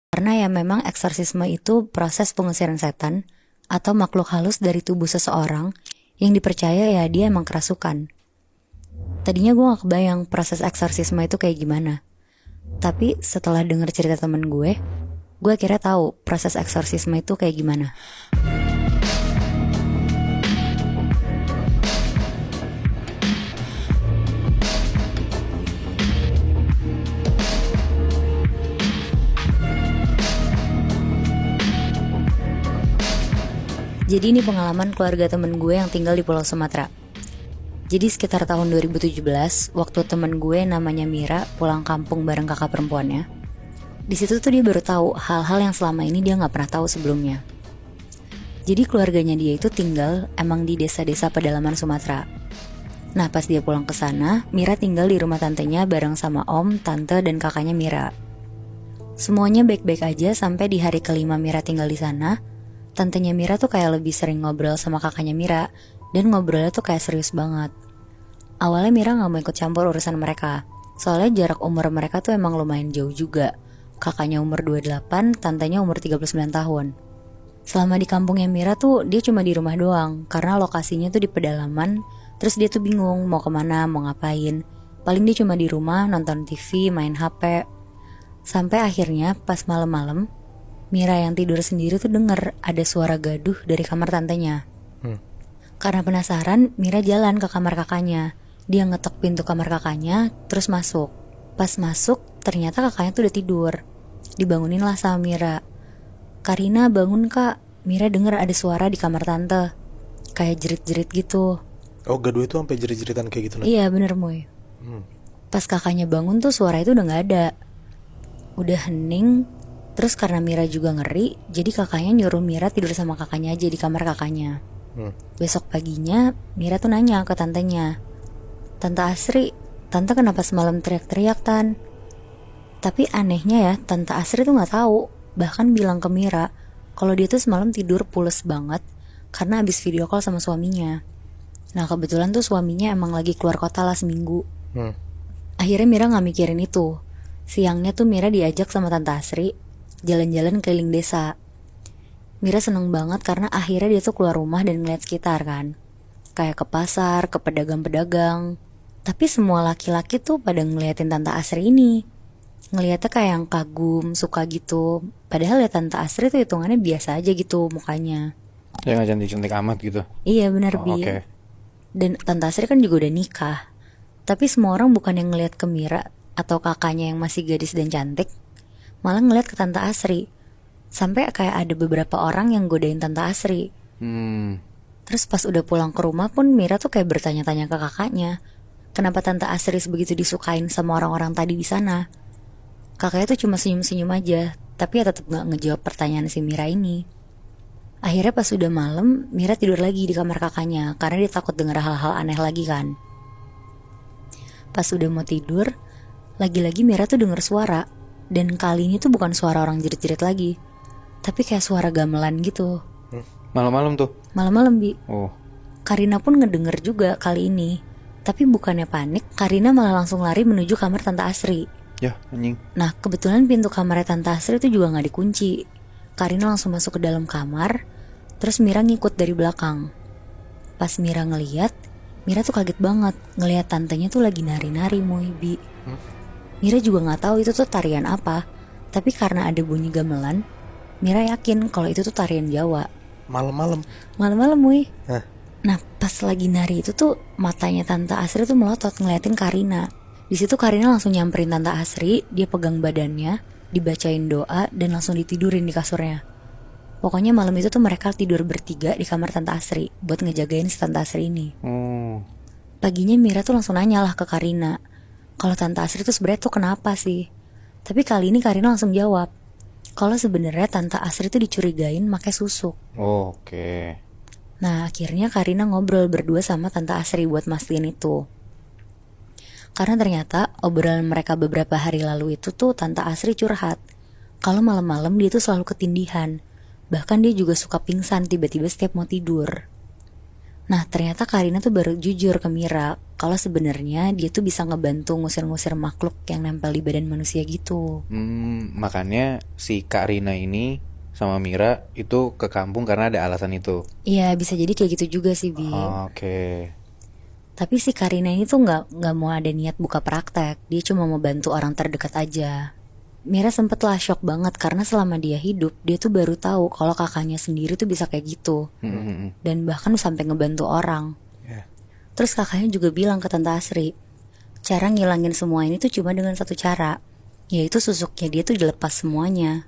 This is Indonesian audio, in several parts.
Karena ya memang eksorsisme itu proses pengusiran setan atau makhluk halus dari tubuh seseorang yang dipercaya ya dia emang kerasukan. Tadinya gue gak kebayang proses eksorsisme itu kayak gimana. Tapi setelah denger cerita temen gue akhirnya tahu proses eksorsisme itu kayak gimana. Jadi ini pengalaman keluarga temen gue yang tinggal di Pulau Sumatera. Jadi sekitar tahun 2017, waktu temen gue namanya Mira pulang kampung bareng kakak perempuannya. Di situ tuh dia baru tahu hal-hal yang selama ini dia nggak pernah tahu sebelumnya. Jadi keluarganya dia itu tinggal emang di desa-desa pedalaman Sumatera. Nah pas dia pulang ke sana, Mira tinggal di rumah tantenya bareng sama om, tante, dan kakaknya Mira. Semuanya baik-baik aja sampai di hari kelima Mira tinggal di sana. Tantenya Mira tuh kayak lebih sering ngobrol sama kakaknya Mira, dan ngobrolnya tuh kayak serius banget. Awalnya Mira gak mau ikut campur urusan mereka, soalnya jarak umur mereka tuh emang lumayan jauh juga. Kakaknya umur 28, tantenya umur 39 tahun. Selama di kampungnya Mira tuh dia cuma di rumah doang, karena lokasinya tuh di pedalaman. Terus dia tuh bingung mau kemana, mau ngapain. Paling dia cuma di rumah nonton TV, main HP. Sampai akhirnya pas malam-malam Mira yang tidur sendiri tuh denger ada suara gaduh dari kamar tantenya. Karena penasaran, Mira jalan ke kamar kakaknya. Dia ngetok pintu kamar kakaknya, terus masuk. Pas masuk, ternyata kakaknya tuh udah tidur. Dibangunin lah sama Mira. "Karina, bangun kak." Mira denger ada suara di kamar tante, kayak jerit-jerit gitu. Oh, gaduh itu sampai jerit-jeritan kayak gitu nih? Iya bener Moy. Pas kakaknya bangun tuh suara itu udah gak ada. Udah hening. Terus karena Mira juga ngeri, jadi kakaknya nyuruh Mira tidur sama kakaknya aja di kamar kakaknya. Besok paginya Mira tuh nanya ke tantenya, "Tante Asri, tante kenapa semalam teriak-teriak Tan?" Tapi anehnya ya, Tante Asri tuh gak tahu. Bahkan bilang ke Mira kalau dia tuh semalam tidur pules banget karena abis video call sama suaminya. Nah kebetulan tuh suaminya emang lagi keluar kota lah seminggu. Akhirnya Mira gak mikirin itu. Siangnya tuh Mira diajak sama Tante Asri jalan-jalan keliling desa. Mira seneng banget karena akhirnya dia tuh keluar rumah dan ngeliat sekitar kan. Kayak ke pasar, ke pedagang-pedagang. Tapi semua laki-laki tuh pada ngeliatin Tante Asri ini. Ngeliatnya kayak yang kagum, suka gitu. Padahal ya Tante Asri tuh hitungannya biasa aja gitu mukanya. Ya gak cantik-cantik amat gitu. Iya bener Bi. Oke. Dan Tante Asri kan juga udah nikah. Tapi semua orang bukan yang ngeliat ke Mira atau kakaknya yang masih gadis dan cantik, malah ngeliat ke Tante Asri. Sampai kayak ada beberapa orang yang godain Tante Asri. Terus pas udah pulang ke rumah pun Mira tuh kayak bertanya-tanya ke kakaknya, kenapa Tante Asri sebegitu disukain sama orang-orang tadi di sana. Kakaknya tuh cuma senyum-senyum aja, tapi ya tetap gak ngejawab pertanyaan si Mira ini. Akhirnya pas udah malam, Mira tidur lagi di kamar kakaknya karena dia takut denger hal-hal aneh lagi kan. Pas udah mau tidur, lagi-lagi Mira tuh denger suara. Dan kali ini tuh bukan suara orang jerit-jerit lagi, tapi kayak suara gamelan gitu. Malam-malam tuh? Malam-malam Bi. Oh. Karina pun ngedenger juga kali ini. Tapi bukannya panik, Karina malah langsung lari menuju kamar Tante Asri. Ya anjing. Nah kebetulan pintu kamarnya Tante Asri itu juga gak dikunci. Karina langsung masuk ke dalam kamar. Terus Mira ngikut dari belakang. Pas Mira ngeliat, Mira tuh kaget banget ngeliat tantenya tuh lagi nari-nari Moy Bi. Mira juga gak tahu itu tuh tarian apa. Tapi karena ada bunyi gamelan, Mira yakin kalau itu tuh tarian Jawa. Malam-malam? Malam-malam Moy. Hah? Nah pas lagi nari itu tuh matanya Tante Asri tuh melotot ngeliatin Karina. Di situ Karina langsung nyamperin Tante Asri. Dia pegang badannya, dibacain doa, dan langsung ditidurin di kasurnya. Pokoknya malam itu tuh mereka tidur bertiga di kamar Tante Asri buat ngejagain si Tante Asri ini. Paginya Mira tuh langsung nanya lah ke Karina kalau Tante Asri tuh sebenarnya tuh kenapa sih. Tapi kali ini Karina langsung jawab kalau sebenarnya Tante Asri tuh dicurigain pakai susuk. Oke. Nah akhirnya Karina ngobrol berdua sama Tante Asri buat mastiin itu. Karena ternyata obrolan mereka beberapa hari lalu itu tuh Tante Asri curhat kalau malam-malam dia tuh selalu ketindihan. Bahkan dia juga suka pingsan tiba-tiba setiap mau tidur. Nah ternyata Karina tuh baru jujur ke Mira kalau sebenarnya dia tuh bisa ngebantu ngusir-ngusir makhluk yang nempel di badan manusia gitu. Makanya si Kak Rina ini sama Mira itu ke kampung karena ada alasan itu. Iya bisa jadi kayak gitu juga sih Bi. Oke. Tapi si Karina ini tuh nggak mau ada niat buka praktek. Dia cuma mau bantu orang terdekat aja. Mira sempet lah shock banget karena selama dia hidup dia tuh baru tahu kalau kakaknya sendiri tuh bisa kayak gitu. Dan bahkan sampai ngebantu orang. Ya. Terus kakaknya juga bilang ke Tante Asri, cara ngilangin semua ini tuh cuma dengan satu cara, yaitu susuknya dia tuh dilepas semuanya.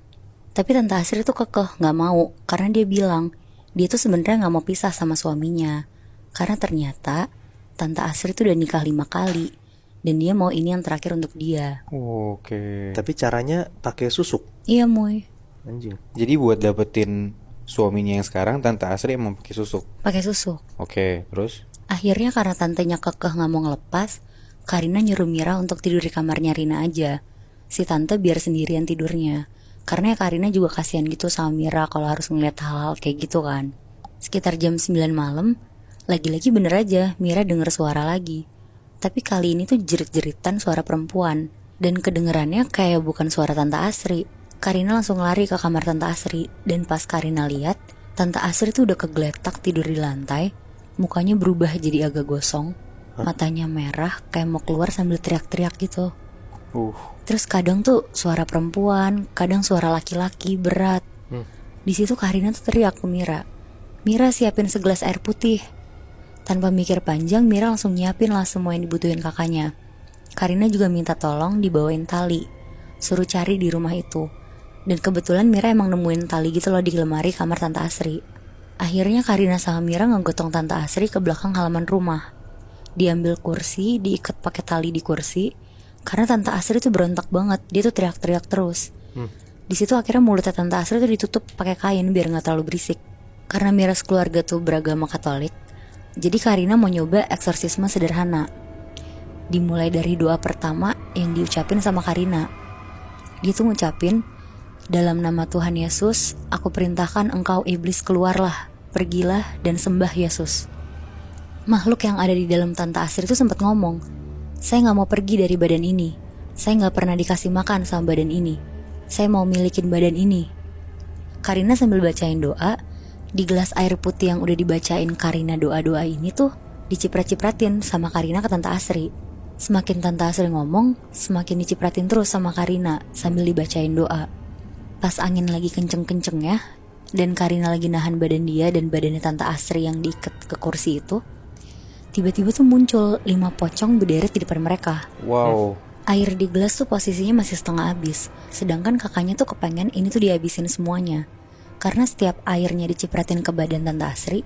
Tapi Tante Asri tuh kekeh nggak mau karena dia bilang dia tuh sebenarnya nggak mau pisah sama suaminya. Karena ternyata Tante Asri tuh udah nikah 5 kali dan dia mau ini yang terakhir untuk dia. Oke. Tapi caranya pakai susuk. Iya Moy, Anjing. Jadi buat dapetin suaminya yang sekarang Tante Asri emang pakai susuk. pakai susuk. Oke, terus? Akhirnya karena tantenya kekeh nggak mau ngelepas, Karina nyuruh Mira untuk tidur di kamarnya Rina aja. Si tante biar sendirian tidurnya. Karena ya Karina juga kasihan gitu sama Mira kalau harus ngeliat hal-hal kayak gitu kan. Sekitar jam 9 malam, lagi-lagi bener aja Mira denger suara lagi. Tapi kali ini tuh jerit-jeritan suara perempuan. Dan kedengerannya kayak bukan suara Tante Asri. Karina langsung lari ke kamar Tante Asri. Dan pas Karina lihat, Tante Asri tuh udah kegeletak tidur di lantai. Mukanya berubah jadi agak gosong. Matanya merah kayak mau keluar sambil teriak-teriak gitu. Terus kadang tuh suara perempuan, kadang suara laki-laki berat. Di situ Karina tuh teriak ke Mira, Mira siapin segelas air putih. Tanpa mikir panjang, Mira langsung nyiapin lah semua yang dibutuhin kakaknya. Karina juga minta tolong dibawain tali, suruh cari di rumah itu. Dan kebetulan Mira emang nemuin tali gitu loh di lemari kamar Tante Asri. Akhirnya Karina sama Mira ngegotong Tante Asri ke belakang halaman rumah. Diambil kursi, diikat pakai tali di kursi. Karena Tante Asri tuh berontak banget, dia tuh teriak-teriak terus. Di situ akhirnya mulutnya Tante Asri tuh ditutup pakai kain biar nggak terlalu berisik. Karena Mira sekeluarga tuh beragama Katolik, jadi Karina mau nyoba eksorsisme sederhana. Dimulai dari doa pertama yang diucapin sama Karina. Dia tuh ngucapin, dalam nama Tuhan Yesus, aku perintahkan engkau iblis keluarlah, pergilah dan sembah Yesus. Makhluk yang ada di dalam Tante Asri itu sempat ngomong, saya gak mau pergi dari badan ini, saya gak pernah dikasih makan sama badan ini, saya mau milikin badan ini. Karina sambil bacain doa, di gelas air putih yang udah dibacain Karina doa-doa ini tuh diciprat-cipratin sama Karina ke Tante Asri. Semakin Tante Asri ngomong, semakin dicipratin terus sama Karina sambil dibacain doa. Pas angin lagi kenceng-kencengnya dan Karina lagi nahan badan dia dan badannya Tante Asri yang diikat ke kursi itu, tiba-tiba tuh muncul 5 pocong berderet di depan mereka. Wow. Air di gelas tuh posisinya masih setengah habis, sedangkan kakaknya tuh kepengen ini tuh dihabisin semuanya. Karena setiap airnya dicipratin ke badan Tante Asri,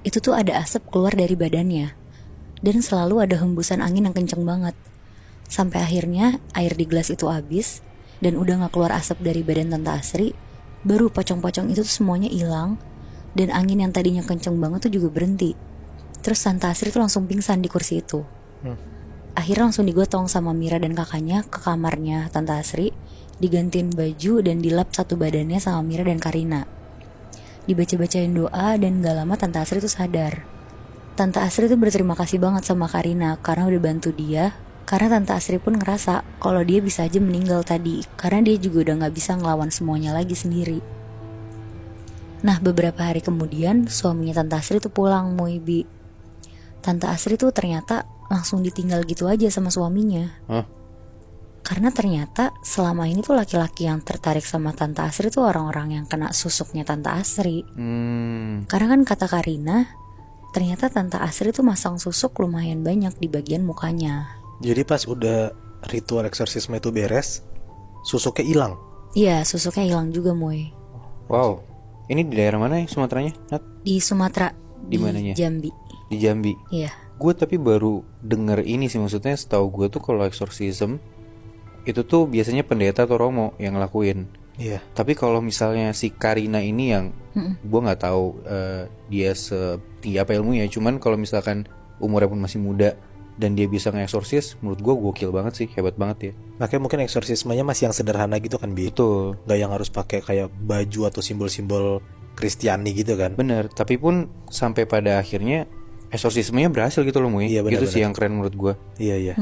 itu tuh ada asap keluar dari badannya. Dan selalu ada hembusan angin yang kenceng banget. Sampai akhirnya air di gelas itu habis dan udah gak keluar asap dari badan Tante Asri, baru pocong-pocong itu tuh semuanya hilang dan angin yang tadinya kenceng banget tuh juga berhenti. Terus Tante Asri tuh langsung pingsan di kursi itu. Akhirnya langsung digotong sama Mira dan kakaknya ke kamarnya Tante Asri, digantiin baju dan dilap satu badannya sama Mira dan Karina. Dibaca-bacain doa dan gak lama Tante Asri tuh sadar. Tante Asri tuh berterima kasih banget sama Karina karena udah bantu dia. Karena Tante Asri pun ngerasa kalau dia bisa aja meninggal tadi, karena dia juga udah gak bisa ngelawan semuanya lagi sendiri. Nah beberapa hari kemudian suaminya Tante Asri tuh pulang Moibi. Tante Asri tuh ternyata langsung ditinggal gitu aja sama suaminya. Karena ternyata selama ini tuh laki-laki yang tertarik sama Tante Asri tuh orang-orang yang kena susuknya Tante Asri. Karena kan kata Karina, ternyata Tante Asri tuh masang susuk lumayan banyak di bagian mukanya. Jadi pas udah ritual eksorsisme itu beres, susuknya hilang. Iya, susuknya hilang juga Moy. Wow. Ini di daerah mana ya Sumateranya, Nat? Di Sumatera. Di mananya? Jambi. Di Jambi. Iya. Gue tapi baru denger ini sih, maksudnya setahu gue tuh kalau eksorsisme itu tuh biasanya pendeta atau romo yang ngelakuin. Iya. Tapi kalau misalnya si Karina ini yang gue nggak tahu dia setinggi apa ilmunya, cuman kalau misalkan umurnya pun masih muda dan dia bisa nge-eksorsis, menurut gue gokil banget sih, hebat banget ya. Makanya mungkin eksorsismenya masih yang sederhana gitu kan, Bi. Betul. Gak yang harus pakai kayak baju atau simbol-simbol Kristiani gitu kan. Bener, tapi pun sampai pada akhirnya eksorsismenya berhasil gitu loh Mui. Iya, Gitu sih benar-benar. yang keren menurut gue. Iya iya.